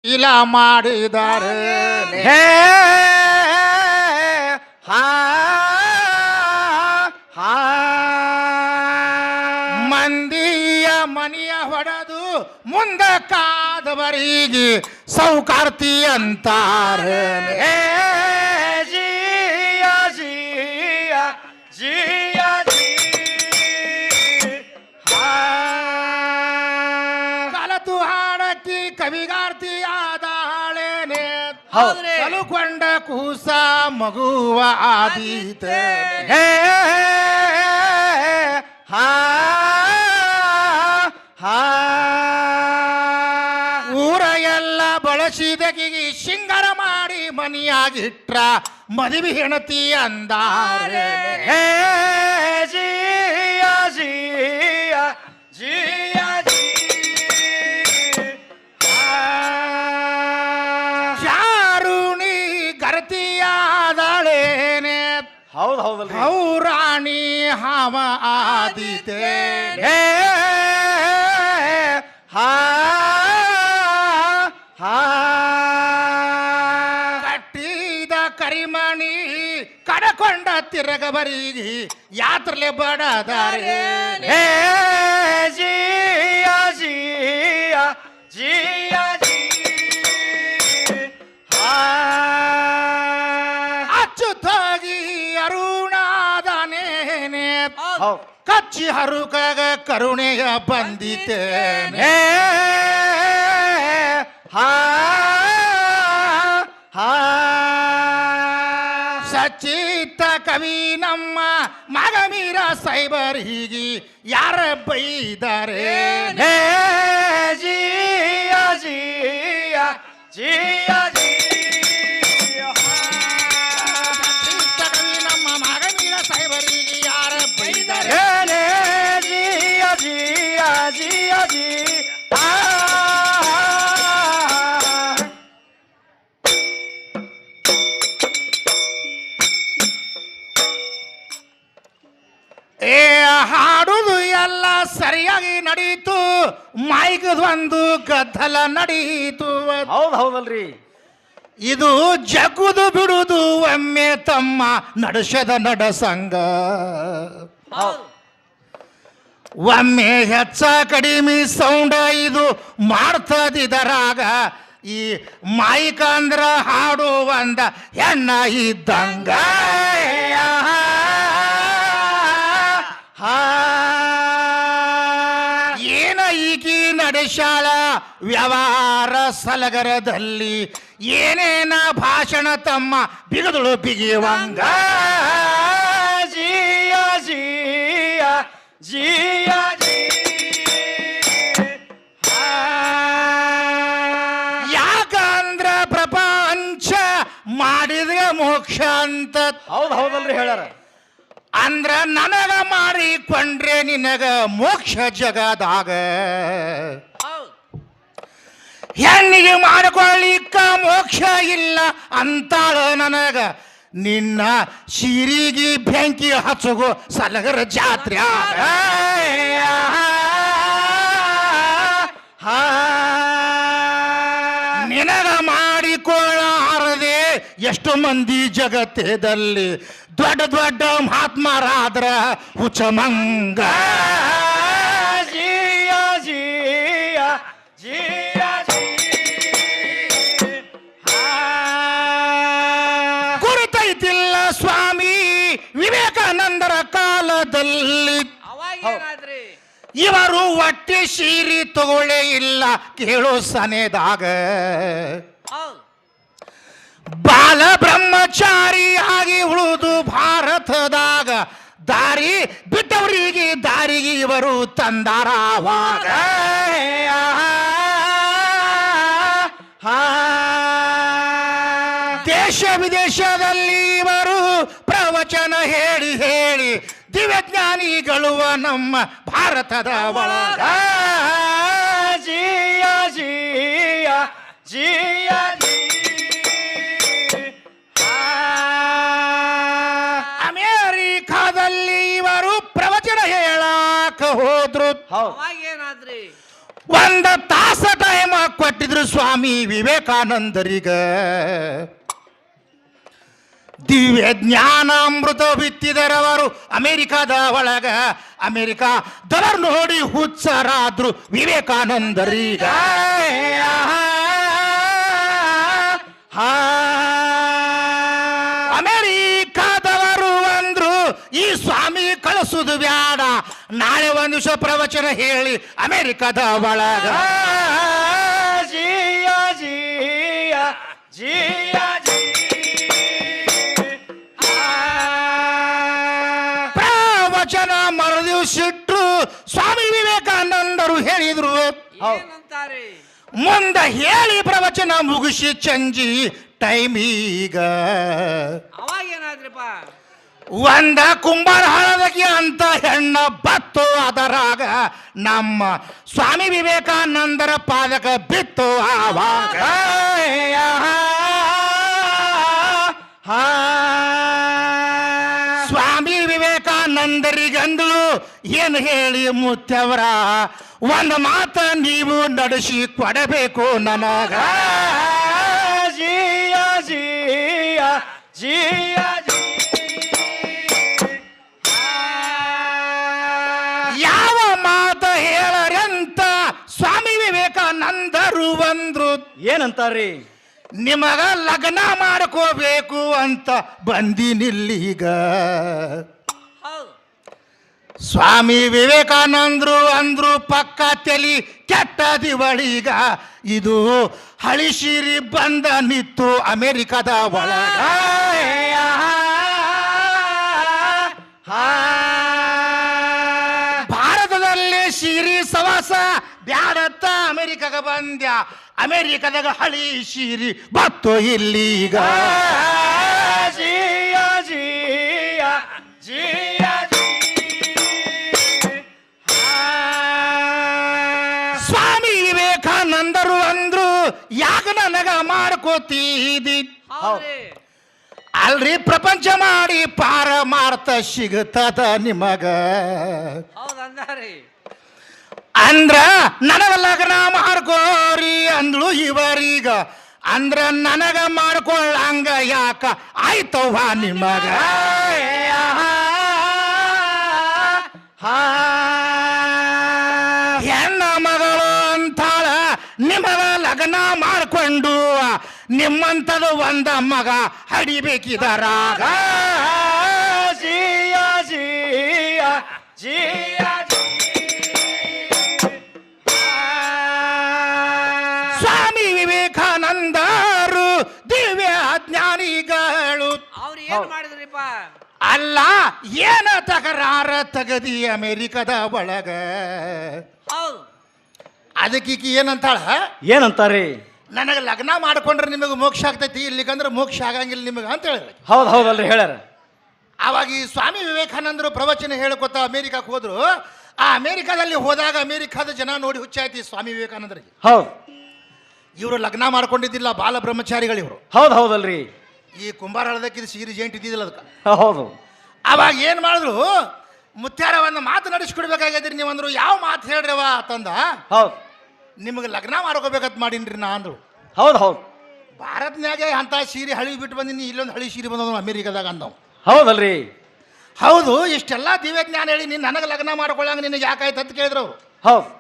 ಇಲ್ಲ ಮಾಡಿದ್ದಾರೆ ಹೇ ಹಾ ಹಾ ಮಂದಿಯ ಮನೆಯ ಹೊಡೆದು ಮುಂದ ಕಾದವರಿಗೆ ಸೌಕಾರ್ತಿ ಅಂತಾರೆ ಹೇ ಜಿಯ ಜಿಯ ಜಿಯ ಜಿ ಕಲತು ಹಾಡಕ್ಕಿ ಕವಿಗಾರ್ತಿ ಆದಾಳೇನೆ ಹೌದ್ರಿ. ಕಲುಕೊಂಡ ಕೂಸ ಮಗುವ ಆದೀತೆ ಹೇ ಹಾ ಹಾ ಊರ ಎಲ್ಲ ಬಳಸಿದಗಿಗೆ ಶೃಂಗಾರ ಮಾಡಿ ಮನಿಯಾಗಿಟ್ರ ಮದುವೆ ಹೆಣತಿ ಅಂದಾರೆ ಹೇ ಜಿಯ ಜಿಯ ಜಿಯ ಜಿ ಚಾರುಣಿ ಗರತಿಯಾದಳೇನೆ ಹೌದು ಹೌದಲ್ರಿ ಹೌರಾಣಿ ಹಾವ ಆದಿತೆ ಹೇ ಹಾ ಹಾ ಕಟ್ಟಿದ ಕರಿಮಣಿ ಕಡಕೊಂಡ ತಿರಗಬರಿಗೆ ಯಾತ್ರಲೆ ಬಡದಾರೆ ಹೇ ಜಿಯ ಜಿಯ ಜಿಯ ಜಿ ಹಾ ಅಚ್ಚುತ್ತಾಗಿ ಅರುಣಾದನೇನೆ ಹೌದು ಕಚ್ಚಿ ಹರುಕಾಗ ಕರುಣೆಯ ಬಂದಿತೇನೆ ಹೇ ಹಾ ಹಾ ಸಚಿತ ಕವಿ ನಮ್ಮ ಮಗ ಮೀರ ಸೈಬರಿಗೆ ಯಾರ ಬೈದಾರೆ ಹೇ ಜಿಯ ಜಿಯ ಜಿಯ ಜಿ ಸಚಿತ ಕವಿ ನಮ್ಮ ಮಗ ಮೀರ ಸೈಬರಿಗೆ ಯಾರ ಬೈದಾರೆ ಹೇಳೆ ಜಿಯ ಜಿಯ ಜಿಯ ಜಿ ಆ ಏ ಹಾಡುದು ಎಲ್ಲ ಸರಿಯಾಗಿ ನಡೀತು ಮೈಗದೊಂದು ಗದ್ದಲ ನಡೀತು ಹೌದು ಹೌದಲ್ರಿ ಇದು ಜಗುದು ಬಿಡುದು ಒಮ್ಮೆ ತಮ್ಮ ನಡೆಸದ ನಡಸಂಗ ಹೌದು ಒಮ್ಮೆ ಹೆಚ್ಚ ಕಡಿಮೆ ಸೌಂಡ ಇದು ಮಾಡ್ತದಿದರಾಗ ಈ ಮೈಕ್ ಅಂದ್ರ ಹಾಡು ಒಂದ ಹೆಣ್ಣ ಇದ್ದಂಗ ಹಾ ಏನ ಈಗಿ ನಡೆಸಾಳ ವ್ಯವಹಾರ ಸಲಗರದಲ್ಲಿ ಏನೇನ ಭಾಷಣ ತಮ್ಮ ಬಿಗದಳು ಬಿಗಿವಂಗ ಜಿಯ ಜಿಯ ಜಿಯ ಜಿ ಯಾಕಂದ್ರ ಪ್ರಪಂಚ ಮಾಡಿದ ಮೋಕ್ಷ ಅಂತ ಹೌದು ಹೌದಲ್ರಿ ಹೇಳ್ಯಾರ ಅಂದ್ರ ನನಗ ಮಾಡಿಕೊಂಡ್ರೆ ನಿನಗ ಮೋಕ್ಷ ಜಗದಾಗ ಹೆಣ್ಣಿಗೆ ಮಾಡಿಕೊಳ್ಳಿಕ್ಕ ಮೋಕ್ಷ ಇಲ್ಲ ಅಂತಾಳ ನನಗ ನಿನ್ನ ಸಿರಿಗೆ ಬೆಂಕಿ ಹಚ್ಚಗೋ ಸಲಗರ ಜಾತ್ರೆ ನಿನಗ ಮಾಡಿಕೊಳ್ಳಾರದೆ ಎಷ್ಟು ಮಂದಿ ಜಗತ್ತದಲ್ಲಿ ದೊಡ್ಡ ದೊಡ್ಡ ಮಹಾತ್ಮರಾದ್ರ ಹುಚ್ಚಮಂಗ ಜಿಯ ಜಿಯ ಜಿಯ ಜಿ ಗುರುತೈತಿಲ್ಲ ಸ್ವಾಮಿ ವಿವೇಕಾನಂದರ ಕಾಲದಲ್ಲಿ ಅವಾಗೇನಾದ್ರಿ ಇವರು ಒಟ್ಟಿ ಸೀರಿ ತಗೊಳ್ಳೇ ಇಲ್ಲ ಕೇಳೋ ಸನೆದಾಗ ಹೌದು ಬಾಲ ಬ್ರಹ್ಮಚಾರಿಯಾಗಿ ಉಳಿದು ಭಾರತದಾಗ ದಾರಿ ಬಿಟ್ಟವರಿಗೆ ದಾರಿಗೆ ಇವರು ತಂದಾರವಾಗ ದೇಶ ವಿದೇಶದಲ್ಲಿ ಇವರು ಪ್ರವಚನ ಹೇಳಿ ಹೇಳಿ ದಿವ್ಯಜ್ಞಾನಿಗಳು ನಮ್ಮ ಭಾರತದ ಒಳಗ ಜಿಯ ಜಿಯ ಜಿಯ ಜಿ ಅಮೇರಿಕಾದಲ್ಲಿ ಇವರು ಪ್ರವಚನ ಹೇಳಾಕ ಹೋದ್ರು ಹೌದು ಅವಾಗೇನಾದ್ರಿ ಒಂದ ತಾಸ ಟೈಮ್ ಕೊಟ್ಟಿದ್ರು ಸ್ವಾಮಿ ವಿವೇಕಾನಂದರಿಗ ದಿವ್ಯ ಜ್ಞಾನ ಅಮೃತ ಬಿತ್ತಿದರವರು ಅಮೆರಿಕಾದ ಒಳಗ ಅಮೆರಿಕಾದವರು ನೋಡಿ ಹುಚ್ಚರಾದ್ರು ವಿವೇಕಾನಂದರಿಗ ಅಮೆರಿಕಾದವರು ಅಂದ್ರು ಈ ಸ್ವಾಮಿ ಕಳಿಸುದು ಬ್ಯಾಡ ನಾಳೆ ಒಂದು ದಿವಸ ಪ್ರವಚನ ಹೇಳಿ ಅಮೆರಿಕದ ಒಳಗ ಜಿಯ ಜಿಯ ಜಿಯ ಜಿ ಪ್ರವಚನ ಮರುದಿವ್ಸಿಟ್ರು ಸ್ವಾಮಿ ವಿವೇಕಾನಂದರು ಹೇಳಿದ್ರು ಏನಂತಾರೆ ಮುಂದೆ ಹೇಳಿ ಪ್ರವಚನ ಮುಗಿಸಿ ಚಂಜಿ ಟೈಮ್ ಈಗ ಅವಾಗ ಏನಾದ್ರಿಪ್ಪ ಒಂದ ಕುಂಬಾರ ಹಳದಗಿ ಅಂತ ಹೆಣ್ಣ ಬತ್ತು ಅದರಾಗ ನಮ್ಮ ಸ್ವಾಮಿ ವಿವೇಕಾನಂದರ ಪಾದಕ ಬಿತ್ತು ಆವಾಗ ಸ್ವಾಮಿ ವಿವೇಕಾನಂದರಿಗಂದಳು ಏನು ಹೇಳಿ ಮುತ್ತವರ ಒಂದು ಮಾತ ನೀವು ನಡೆಸಿ ಕೊಡಬೇಕು ನನಗ ಜಿಯ ಜಿಯ ಜಿಯ ಜಿ ಯಾವ ಮಾತ ಹೇಳರೆಂತ ಸ್ವಾಮಿ ವಿವೇಕಾನಂದರು ಬಂದ್ರು ಏನಂತಾರ್ರಿ ನಿಮಗ ಲಗ್ನ ಮಾಡ್ಕೋಬೇಕು ಅಂತ ಬಂದಿನಿಲ್ಲೀಗ ಹೌದು ಸ್ವಾಮಿ ವಿವೇಕಾನಂದರು ಅಂದ್ರು ಪಕ್ಕ ತಲಿ ಕೆಟ್ಟ ದಿವಳಿಗ ಇದು ಹಳಿಶಿರಿ ಬಂದ ನಿತ್ತು ಅಮೆರಿಕದ ಒಳಗ ಭಾರತದಲ್ಲಿ ಶಿರಿ ಸವಾಸ ಬ್ಯಾಡತ್ತ ಅಮೆರಿಕಾಗ ಬಂದ್ಯ ಅಮೆರಿಕದಾಗ ಹಳಿ ಶಿರಿ ಬತ್ತು ಇಲ್ಲೀಗ ಜಿಯ ಜಿಯ ಜಿಯ ಜಿ ಸ್ವಾಮಿ ವಿವೇಕಾನಂದರು ಅಂದ್ರು ಯಾಕ ನನಗ ಮಾಡ್ಕೋತೀದಿ ಹೌದ್ರಿ ಅಲ್ರಿ ಪ್ರಪಂಚ ಮಾಡಿ ಪಾರ ಮಾಡ್ತ ಸಿಗತದ ನಿಮಗ ಹೌದ್ ಅಂದಾರಿ ಅಂದ್ರ ನನಗ ಲಗ್ನ ಮಾಡ್ಕೋರಿ ಅಂದ್ಳು ಇವರೀಗ ಅಂದ್ರ ನನಗ ಮಾಡ್ಕೊಳ್ಳಂಗ ಯಾಕ ಆಯ್ತವ್ವ ನಿಮಗ ಹೆಣ್ಣ ಮಗಳು ಅಂತಾಳ ನಿಮಗ ಲಗ್ನ ಮಾಡ್ಕೊಂಡು ನಿಮ್ಮಂತದು ಒಂದ ಮಗ ಹಡಿಬೇಕಿದರಾಗ ಜಿಯ ಜಿಯ ಜಿಯ ಜಿ ಸ್ವಾಮಿ ವಿವೇಕಾನಂದರು ದಿವ್ಯ ಜ್ಞಾನಿಗಳು ಅವ್ರು ಏನ್ ಮಾಡಿದ್ರಿಪ್ಪ ಅಲ್ಲ ಏನ ತಕರಾರ ತಗದಿ ಅಮೆರಿಕದ ಒಳಗ ಹೌದು ಅದಕ್ಕೀಕಿ ಏನಂತಾಳ ಏನಂತಾರ್ರಿ ನನಗೆ ಲಗ್ನ ಮಾಡ್ಕೊಂಡ್ರೆ ನಿಮಗೆ ಮೋಕ್ಷ ಆಗ್ತೈತಿ ಇಲ್ಲಿಗಂದ್ರೆ ಮೋಕ್ಷ ಆಗಂಗಿಲ್ಲ ನಿಮಗೆ ಅಂತ ಹೇಳಿದ್ರೆ ಹೌದು ಹೌದಲ್ರಿ ಹೇಳ್ಯಾರ ಆವಾಗ ಈ ಸ್ವಾಮಿ ವಿವೇಕಾನಂದರು ಪ್ರವಚನ ಹೇಳ್ಕೊತ ಅಮೆರಿಕಕ್ಕೆ ಹೋದ್ರು ಆ ಅಮೆರಿಕಾದಲ್ಲಿ ಹೋದಾಗ ಅಮೆರಿಕಾದ ಜನ ನೋಡಿ ಹುಚ್ಚಾಯ್ತಿ ಸ್ವಾಮಿ ವಿವೇಕಾನಂದರಿಗೆ ಹೌದು ಇವರು ಲಗ್ನ ಮಾಡ್ಕೊಂಡಿದ್ದಿಲ್ಲ ಬಾಲ ಬ್ರಹ್ಮಚಾರಿಗಳು ಇವರು ಹೌದು ಹೌದಲ್ರಿ ಈ ಕುಂಬಾರ ಹಳದಕ್ಕಿದ್ದು ಸೀರೆ ಜೇಂಟ್ ಇದ್ದಿದ್ದಿಲ್ಲ ಅದಕ್ಕೆ ಹೌದು ಅವಾಗ ಏನು ಮಾಡಿದ್ರು ಮುತ್ಯಾರ ಒಂದು ಮಾತು ನಡೆಸ್ಕೊಡ್ಬೇಕಾಗ್ಯದ್ರಿ ನೀವು ಅಂದ್ರು ಯಾವ ಮಾತು ಹೇಳ್ರವ ಅಂತಂದ ಹೌದು ನಿಮಗೆ ಲಗ್ನ ಮಾಡ್ಕೋಬೇಕಂತ ಮಾಡೀನ್ರಿ ನಾ ಅಂದ್ರು ಹೌದು ಹೌದು ಭಾರತ್ನಾಗೆ ಅಂತ ಸೀರೆ ಹಳಿ ಬಿಟ್ಟು ಬಂದಿನಿ ಇಲ್ಲೊಂದು ಹಳಿ ಸೀರೆ ಬಂದವ ಅಮೆರಿಕದಾಗ ಅಂದವು ಹೌದಲ್ರಿ ಹೌದು ಇಷ್ಟೆಲ್ಲ ದಿವ್ಯಜ್ಞಾನ ಹೇಳಿ ನೀನು ನನಗೆ ಲಗ್ನ ಮಾಡ್ಕೊಳ್ಳಂಗ ನಿನಗೆ ಯಾಕಾಯ್ತು ಅಂತ ಕೇಳಿದ್ರು ಅವ್ರು ಹೌದು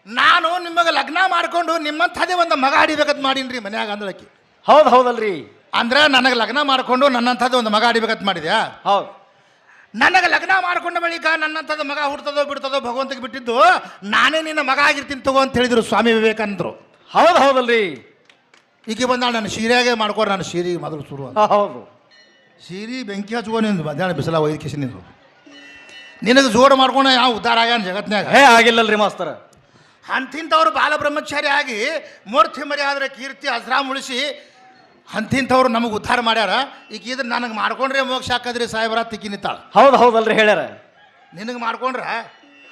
ನಾನು ನಿಮಗೆ ಲಗ್ನ ಮಾಡ್ಕೊಂಡು ನಿಮ್ಮಂಥದೇ ಒಂದು ಮಗ ಹಿಡಿಬೇಕಂತ ಮಾಡೀನ್ರಿ ಮನ್ಯಾಗ ಅಂದಳಕ್ಕಿ ಹೌದು ಹೌದಲ್ರಿ ಅಂದ್ರೆ ನನಗೆ ಲಗ್ನ ಮಾಡ್ಕೊಂಡು ನನ್ನಂಥದ್ದು ಒಂದು ಮಗ ಹಿಡಿಬೇಕಂತ ಮಾಡಿದ್ಯಾ ಹೌದು ನನಗೆ ಲಗ್ನ ಮಾಡ್ಕೊಂಡ ಬಳಿಕ ನನ್ನಂಥದ್ದು ಮಗ ಹುಡ್ತದೋ ಬಿಡ್ತದೋ ಭಗವಂತಗೆ ಬಿಟ್ಟಿದ್ದು ನಾನೇ ನಿನ್ನ ಮಗ ಆಗಿರ್ತೀನಿ ತಗೋ ಅಂತ ಹೇಳಿದ್ರು ಸ್ವಾಮಿ ವಿವೇಕಾನಂದರು ಹೌದು ಹೌದಲ್ರಿ ಈಕೆ ಬಂದಾಳ ನಾನು ಸೀರೆಯಾಗೆ ಮಾಡ್ಕೊಡ್ರಿ ನಾನು ಸೀರೆ ಮೊದಲು ಶುರು ಅಂತ ಹೌದು ಸೀರೆ ಬೆಂಕಿ ಹಚ್ಕೊ ನಿಂದು ಮಧ್ಯಾಹ್ನ ಬಿಸಿಲ ಒಯ್ದು ಕಿಸಿ ನಿಂದು ನಿನಗೆ ಜೋಡು ಮಾಡ್ಕೊಂಡು ಯಾವ ಉದ್ಧಾರ ಆಗ್ಯಾನ ಜಗತ್ನ್ಯಾಗ ಆಗಿಲ್ಲಲ್ರಿ ಮಾಸ್ತರ ಅಂತಿಂಥವ್ರು ಬಾಲ ಬ್ರಹ್ಮಚಾರಿ ಆಗಿ ಮೂರ್ತಿ ಮರಿ ಆದರೆ ಕೀರ್ತಿ ಅಸ್ರಾಮ್ ಉಳಿಸಿ ಅಂತಿಂಥವ್ರು ನಮಗೆ ಉದ್ಧಾರ ಮಾಡ್ಯಾರ ಈಗ ಇದ್ರ ನನಗೆ ಮಾಡ್ಕೊಂಡ್ರೆ ಮೋಕ್ಷ ಹಾಕದ್ರಿ ಸಾಹೇಬ್ರ ತಿಕ್ಕಿ ನಿಂತಾಳ ಹೌದು ಹೌದಲ್ರಿ ಹೇಳ್ಯಾರ ನಿನಗೆ ಮಾಡ್ಕೊಂಡ್ರ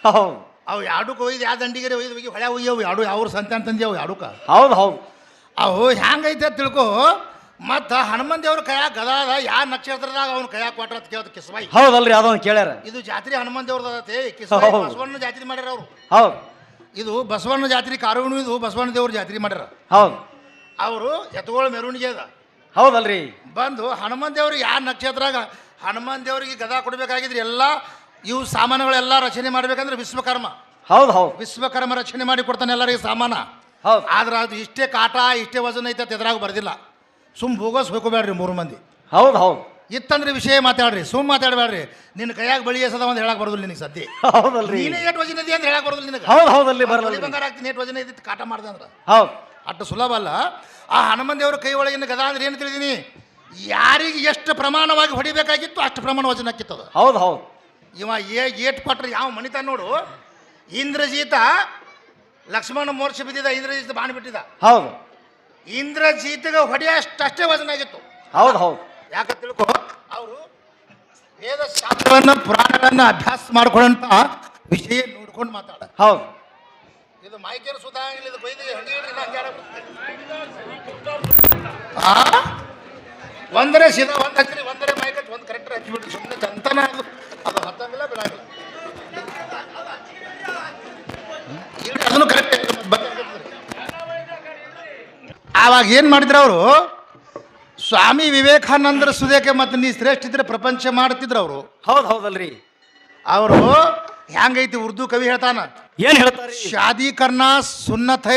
ಹೌದು ಅವು ಎರಡಕ್ಕೆ ಒಯ್ದು ಯಾವ ದಂಡಿಗೆ ಒಯ್ದು ಹೋಗಿ ಹೊಳೆ ಒಯ್ಯವು ಎರಡು ಯಾವ ಸಂತೆ ಅಂತಂದಿ ಅವು ಎರಡಕ್ಕೆ ಹೌದು ಹೌದು ಅವು ಹೆಂಗೈತೆ ಅಂತ ತಿಳ್ಕೊ ಮತ್ತು ಹನುಮಂತ ದೇವ್ರ ಕೈಯಾಗ ಗದಾದ ಯಾವ ನಕ್ಷತ್ರದಾಗ ಅವ್ನ ಕೈಯಾಗ ಕೊಟ್ರ ಅಂತ ಕೇಳ್ತ ಕಿಸ್ಬಾಯಿ ಹೌದಲ್ರಿ ಅದೊಂದು ಕೇಳ್ಯಾರ ಇದು ಜಾತ್ರೆ ಹನುಮಂತ ದೇವ್ರದತೆ ಕಿಸ್ಬಾಯಿ ಹೌದು. ಬಸವಣ್ಣ ಜಾತ್ರೆ ಮಾಡ್ಯಾರ ಅವರು ಹೌದು ಇದು ಬಸವಣ್ಣ ಜಾತ್ರೆ ಕಾರುಣಿ, ಇದು ಬಸವಣ್ಣ ದೇವ್ರ ಜಾತ್ರೆ ಮಾಡ್ಯಾರ. ಹೌದು ಅವರು ಎತ್ತುಗಳ ಮೆರವಣಿಗೆ ಅದ ಹೌದಲ್ರಿ. ಬಂದು ಹನುಮನ್ ದೇವ್ರಿಗೆ ಯಾವ ನಕ್ಷತ್ರಾಗ ಹನುಮನ್ ದೇವರಿಗೆ ಗದಾ ಕೊಡಬೇಕಾಗಿದ್ರೆ ಎಲ್ಲ ಇವು ಸಾಮಾನುಗಳೆಲ್ಲ ರಚನೆ ಮಾಡ್ಬೇಕಂದ್ರೆ ವಿಶ್ವಕರ್ಮ ಹೌದು ಹೌದು ವಿಶ್ವಕರ್ಮ ರಚನೆ ಮಾಡಿ ಕೊಡ್ತಾನೆ ಎಲ್ಲರಿಗೆ ಸಾಮಾನ. ಹೌದು ಆದ್ರೆ ಅದು ಇಷ್ಟೇ ಕಾಟ ಇಷ್ಟೇ ವಜನ ಐತೆ ಎದ್ರಾಗ ಬರ್ದಿಲ್ಲ. ಸುಮ್ ಭೂಗೋಸ್ ಹೋಗ್ಕೋಬೇಡ್ರಿ 3 ಮಂದಿ. ಹೌದು ಹೌದು ಇತ್ತಂದ್ರೆ ವಿಷಯ ಮಾತಾಡ್ರಿ, ಸುಮ್ ಮಾತಾಡಬೇಡ್ರಿ. ನಿನ್ನ ಕೈಯಾಗ ಬಳಿ ಎಸದ ಒಂದು ಹೇಳಕ್ ಬರೋದಿಲ್ಲ ನಿನಗೆ ಸದ್ಯ. ಹೌದಲ್ರಿ. ನೀನೇ ಏಟ್ ವಜನ ಇದೆ ಅಂತ ಹೇಳಕ್ ಬರೋದಿಲ್ಲ ನಿನಗೆ. ಹೌದು ಹೌದಲ್ರಿ ಬಳಿ ಬರಲ್ಲ. ಬಂಗಾರ ಆಗ್ತೀನಿ ಏಟ್ ವಜನ ಇದ್ದಿತ್ತು ಕಾಟ ಮಾಡ್ದೆ ಅಂದ್ರೆ ಹೌದು ಅಷ್ಟು ಸುಲಭ ಅಲ್ಲ. ಆ ಹನುಮನ್ ದೇವ್ರ ಕೈ ಒಳಗಿನ ಗದಾ ಅಂದ್ರೆ ಏನು ತಿಳಿದೀನಿ, ಯಾರಿಗೆ ಎಷ್ಟು ಪ್ರಮಾಣವಾಗಿ ಹೊಡಿಬೇಕಾಗಿತ್ತು ಅಷ್ಟು ಪ್ರಮಾಣ ವಜನ ಹಾಕಿತ್ತದ. ಹೌದು ಹೌದು ಇವ ಏಟ್ ಕೊಟ್ರೆ ಯಾವ ಮನಿತ ನೋಡು. ಇಂದ್ರಜೀತ ಲಕ್ಷ್ಮಣ ಮೋರ್ಚ ಬಿದ್ದಿದ್ದ, ಇಂದ್ರಜೀತ ಬಾಣ್ ಬಿಟ್ಟಿದ್ದ. ಹೌದು ಇಂದ್ರಜೀತಗೆ ಹೊಡೆಯಷ್ಟೇ ವಜನ ಆಗಿತ್ತು. ಹೌದು ಹೌದು ಯಾಕೆ ತಿಳ್ಕೊ, ಅವರು ವೇದ ಶಾಸ್ತ್ರವನ್ನ ಪುರಾಣಗಳನ್ನ ಅಭ್ಯಾಸ ಮಾಡ್ಕೊಳ್ಳಂತ ವಿಷಯ ನೋಡ್ಕೊಂಡು ಮಾತಾಡ. ಹೌದು ಇದು ಮೈಕೇನು ಸುಧಾ ಆಗಿಲ್ಲ, ಇದು ಬೈದಿಗೆ ಹಂಗೆ ಹೇಳ್ರಿ, ನಾ ಹಂಗೆ ಆಡಕ್ಕೆ ಒಂದರೆ ಸೀದಾ ಒಂದು ಹಚ್ಚಿರಿ, ಒಂದರೆ ಮೈಕಟ್ ಒಂದು ಕರೆಕ್ಟ್ ಹಚ್ಚಿಬಿಡ್ರಿ. ಸುಮ್ಮನೆ ಚಂತನ ಅದು ಹತ್ತಂಗಿಲ್ಲ ಬಿಡಂಗಿಲ್ಲ. ಅದನ್ನು ಕರೆಕ್ಟ್ ಆವಾಗ ಏನು ಮಾಡಿದ್ರು ಅವರು, ಸ್ವಾಮಿ ವಿವೇಕಾನಂದರ ಸುದೇಕೆ ಮತ್ತು ನೀ ಶ್ರೇಷ್ಠ ಇದ್ರೆ ಪ್ರಪಂಚ ಮಾಡ್ತಿದ್ರು ಅವರು. ಹೌದು ಹೌದಲ್ರಿ. ಅವರು ಹೆಂಗೈತಿ ಉರ್ದು ಕವಿ ಹೇಳ್ತಾನ, ಏನ್ ಹೇಳ್ತಾರಿ? ಶಾದಿ ಕರ್ನಾ ಸುನ್ನತ್ ಹೈ